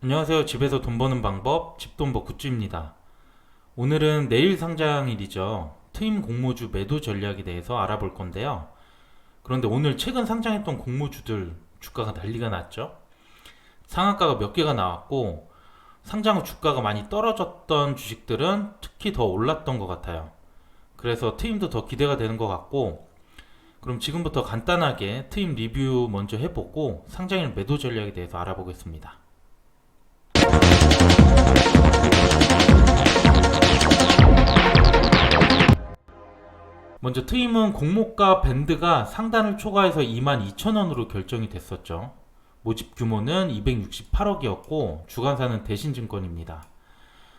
안녕하세요. 집에서 돈 버는 방법, 집돈버 굿즈입니다. 오늘은 내일 상장일이죠. 트임 공모주 매도 전략에 대해서 알아볼 건데요. 그런데 오늘 최근 상장했던 공모주들 주가가 난리가 났죠. 상한가가 몇 개가 나왔고 상장 후 주가가 많이 떨어졌던 주식들은 특히 더 올랐던 것 같아요. 그래서 트임도 더 기대가 되는 것 같고, 그럼 지금부터 간단하게 트임 리뷰 먼저 해보고 상장일 매도 전략에 대해서 알아보겠습니다. 먼저 트임은 공모가 밴드가 상단을 초과해서 22,000원으로 결정이 됐었죠. 모집 규모는 268억이었고 주관사는 대신증권입니다.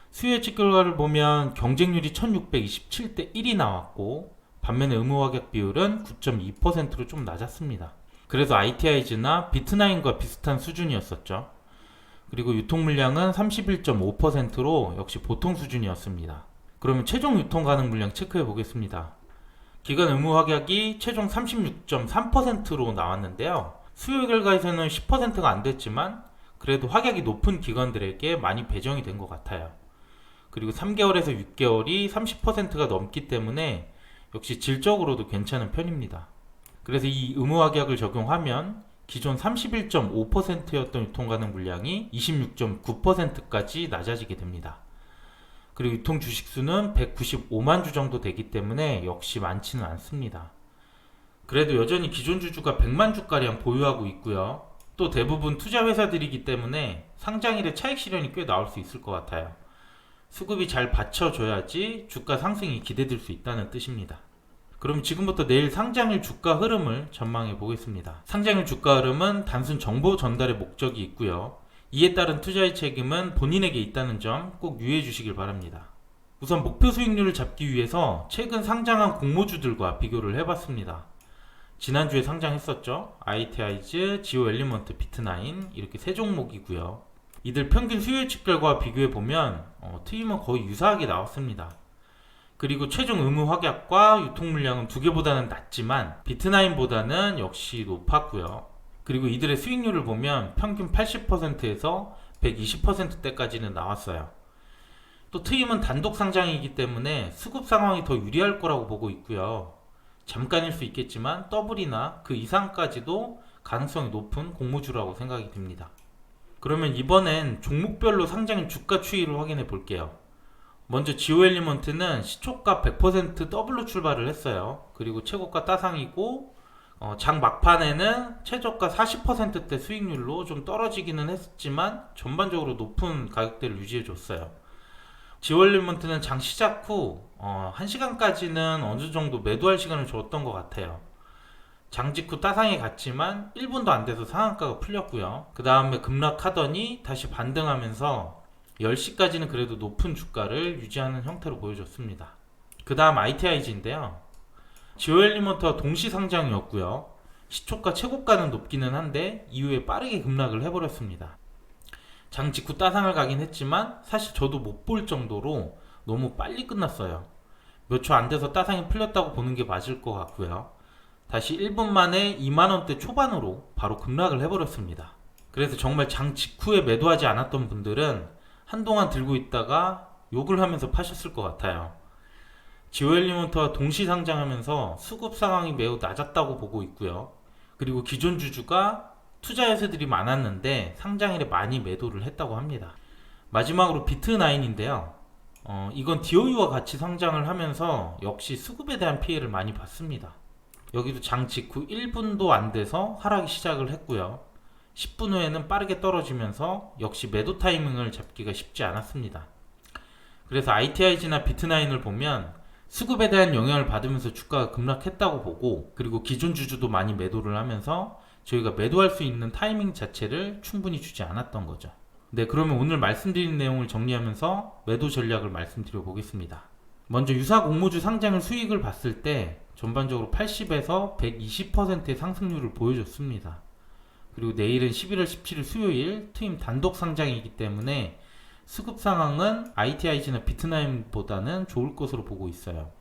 수요 예측 결과를 보면 경쟁률이 1627대 1이 나왔고 반면에 의무화격 비율은 9.2%로 좀 낮았습니다. 그래서 ITI즈나 비트나인과 비슷한 수준이었었죠. 그리고 유통 물량은 31.5%로 역시 보통 수준이었습니다. 그러면 최종 유통 가능 물량 체크해 보겠습니다. 기간 의무 확약이 최종 36.3%로 나왔는데요. 수요 결과에서는 10%가 안 됐지만 그래도 확약이 높은 기관들에게 많이 배정이 된 것 같아요. 그리고 3개월에서 6개월이 30%가 넘기 때문에 역시 질적으로도 괜찮은 편입니다. 그래서 이 의무 확약을 적용하면 기존 31.5%였던 유통 가능 물량이 26.9%까지 낮아지게 됩니다. 그리고 유통 주식수는 195만 주 정도 되기 때문에 역시 많지는 않습니다. 그래도 여전히 기존 주주가 100만 주가량 보유하고 있고요. 또 대부분 투자 회사들이기 때문에 상장일에 차익 실현이 꽤 나올 수 있을 것 같아요. 수급이 잘 받쳐줘야지 주가 상승이 기대될 수 있다는 뜻입니다. 그럼 지금부터 내일 상장일 주가 흐름을 전망해 보겠습니다. 상장일 주가 흐름은 단순 정보 전달의 목적이 있고요. 이에 따른 투자의 책임은 본인에게 있다는 점 꼭 유의해 주시길 바랍니다. 우선 목표 수익률을 잡기 위해서 최근 상장한 공모주들과 비교를 해봤습니다. 지난주에 상장했었죠. ITI즈, 지오 엘리먼트, 비트나인 이렇게 세 종목이고요. 이들 평균 수요 예측 결과와 비교해보면 트임은 거의 유사하게 나왔습니다. 그리고 최종 의무 확약과 유통 물량은 두 개보다는 낮지만 비트나인보다는 역시 높았고요. 그리고 이들의 수익률을 보면 평균 80%에서 120%대까지는 나왔어요. 또 트임은 단독 상장이기 때문에 수급 상황이 더 유리할 거라고 보고 있고요. 잠깐일 수 있겠지만 더블이나 그 이상까지도 가능성이 높은 공모주라고 생각이 듭니다. 그러면 이번엔 종목별로 상장일 주가 추이를 확인해 볼게요. 먼저 지오 엘리먼트는 시초가 100% 더블로 출발을 했어요. 그리고 최고가 따상이고 장 막판에는 최저가 40%대 수익률로 좀 떨어지기는 했지만 전반적으로 높은 가격대를 유지해 줬어요. 지오 엘리먼트는 장 시작 후 1시간까지는 어느 정도 매도할 시간을 줬던 것 같아요. 장 직후 따상에 갔지만 1분도 안 돼서 상한가가 풀렸고요. 그 다음에 급락하더니 다시 반등하면서 10시까지는 그래도 높은 주가를 유지하는 형태로 보여줬습니다. 그 다음 ITIG인데요. 지오 엘리먼트와 동시 상장이었고요. 시초가 최고가는 높기는 한데 이후에 빠르게 급락을 해버렸습니다. 장 직후 따상을 가긴 했지만 사실 저도 못 볼 정도로 너무 빨리 끝났어요. 몇 초 안 돼서 따상이 풀렸다고 보는 게 맞을 것 같고요. 다시 1분 만에 2만원대 초반으로 바로 급락을 해버렸습니다. 그래서 정말 장 직후에 매도하지 않았던 분들은 한동안 들고 있다가 욕을 하면서 파셨을 것 같아요. 지오 엘리먼트와 동시 상장하면서 수급 상황이 매우 낮았다고 보고 있고요. 그리고 기존 주주가 투자 회사들이 많았는데 상장일에 많이 매도를 했다고 합니다. 마지막으로 비트나인인데요. 이건 DOE와 같이 상장을 하면서 역시 수급에 대한 피해를 많이 봤습니다. 여기도 장 직후 1분도 안 돼서 하락이 시작을 했고요. 10분 후에는 빠르게 떨어지면서 역시 매도 타이밍을 잡기가 쉽지 않았습니다. 그래서 ITIG나 비트나인을 보면 수급에 대한 영향을 받으면서 주가가 급락했다고 보고, 그리고 기존 주주도 많이 매도를 하면서 저희가 매도할 수 있는 타이밍 자체를 충분히 주지 않았던 거죠. 네, 그러면 오늘 말씀드린 내용을 정리하면서 매도 전략을 말씀드려 보겠습니다. 먼저 유사 공모주 상장을 수익을 봤을 때 전반적으로 80에서 120%의 상승률을 보여줬습니다. 그리고 내일은 11월 17일 수요일 트임 단독 상장이기 때문에 수급 상황은 ITIG나 비트나인보다는 좋을 것으로 보고 있어요.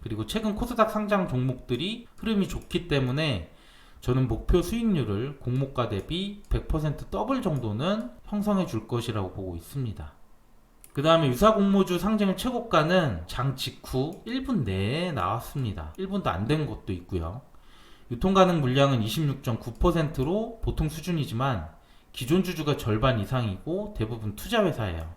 그리고 최근 코스닥 상장 종목들이 흐름이 좋기 때문에 저는 목표 수익률을 공모가 대비 100% 더블 정도는 형성해 줄 것이라고 보고 있습니다. 그 다음에 유사공모주 상장 최고가는 장 직후 1분 내에 나왔습니다. 1분도 안 된 것도 있고요. 유통가능 물량은 26.9%로 보통 수준이지만 기존 주주가 절반 이상이고 대부분 투자회사예요.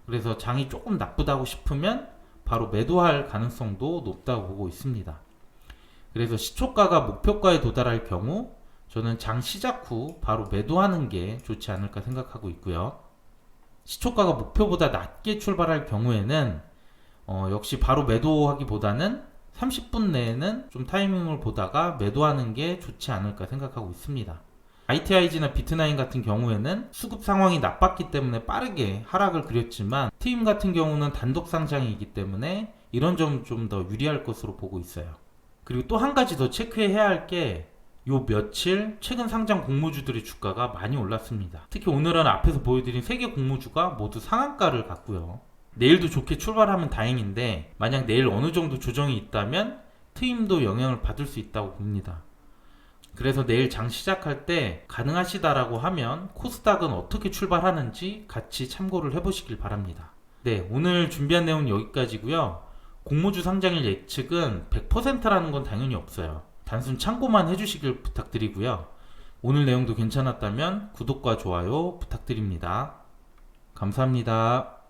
그래서 장이 조금 나쁘다고 싶으면 바로 매도할 가능성도 높다고 보고 있습니다. 그래서 시초가가 목표가에 도달할 경우 저는 장 시작 후 바로 매도하는 게 좋지 않을까 생각하고 있고요. 시초가가 목표보다 낮게 출발할 경우에는 역시 바로 매도하기보다는 30분 내에는 좀 타이밍을 보다가 매도하는 게 좋지 않을까 생각하고 있습니다. ITIG나 비트나인 같은 경우에는 수급 상황이 나빴기 때문에 빠르게 하락을 그렸지만 트임 같은 경우는 단독 상장이기 때문에 이런 점은 좀 더 유리할 것으로 보고 있어요. 그리고 또 한 가지 더 체크해야 할 게 요 며칠 최근 상장 공모주들의 주가가 많이 올랐습니다. 특히 오늘은 앞에서 보여드린 3개 공모주가 모두 상한가를 갔고요. 내일도 좋게 출발하면 다행인데 만약 내일 어느 정도 조정이 있다면 트임도 영향을 받을 수 있다고 봅니다. 그래서 내일 장 시작할 때 가능하시다라고 하면 코스닥은 어떻게 출발하는지 같이 참고를 해보시길 바랍니다. 네, 오늘 준비한 내용은 여기까지고요. 공모주 상장일 예측은 100%라는 건 당연히 없어요. 단순 참고만 해주시길 부탁드리고요. 오늘 내용도 괜찮았다면 구독과 좋아요 부탁드립니다. 감사합니다.